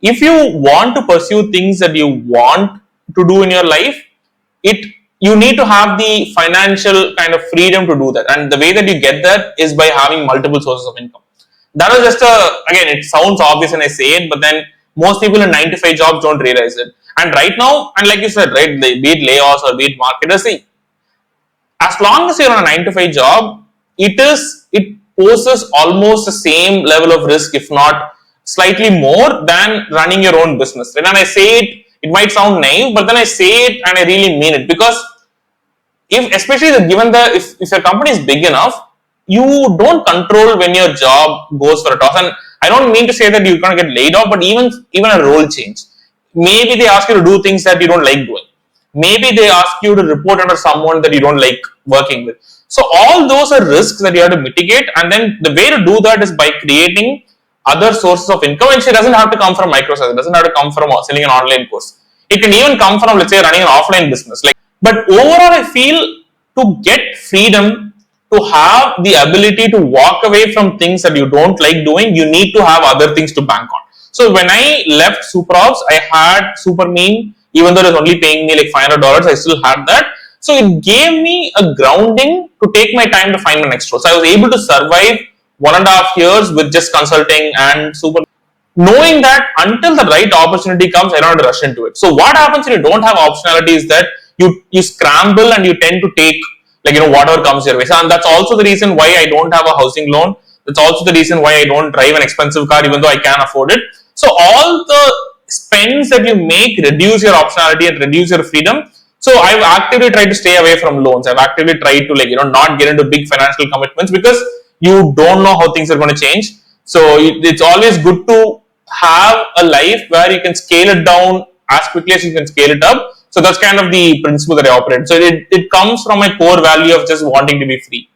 if you want to pursue things that you want to do in your life, you need to have the financial kind of freedom to do that, and the way that you get that is by having multiple sources of income. That was just again, it sounds obvious when I say it, but then most people in 9 to 5 jobs don't realize it. And right now, and like you said, right, be it layoffs or be it marketers, see, as long as you're on a 9 to 5 job, it poses almost the same level of risk, if not slightly more, than running your own business. And when I say it might sound naive, but then I say it and I really mean it, because if, especially given if your company is big enough, you don't control when your job goes for a toss. And I don't mean to say that you're going to get laid off, but even a role change, maybe they ask you to do things that you don't like doing. Maybe they ask you to report under someone that you don't like working with. So all those are risks that you have to mitigate, and then the way to do that is by creating other sources of income. And it doesn't have to come from Microsoft. It doesn't have to come from selling an online course. It can even come from, let's say, running an offline business. But overall, I feel to get freedom, to have the ability to walk away from things that you don't like doing, you need to have other things to bank on. So when I left SuperOps, I had SuperMeme. Even though it was only paying me like $500, I still had that. So it gave me a grounding to take my time to find my next role. So I was able to survive 1.5 years with just consulting and super, knowing that until the right opportunity comes, I don't have to rush into it. So what happens when you don't have optionality is that you scramble and you tend to take whatever comes your way. So, and that's also the reason why I don't have a housing loan. That's also the reason why I don't drive an expensive car, even though I can afford it. So all the spends that you make reduce your optionality and reduce your freedom. So I've actively tried to stay away from loans. I've actively tried to not get into big financial commitments, because you don't know how things are going to change. So it's always good to have a life where you can scale it down as quickly as you can scale it up. So that's kind of the principle that I operate. So it comes from my core value of just wanting to be free.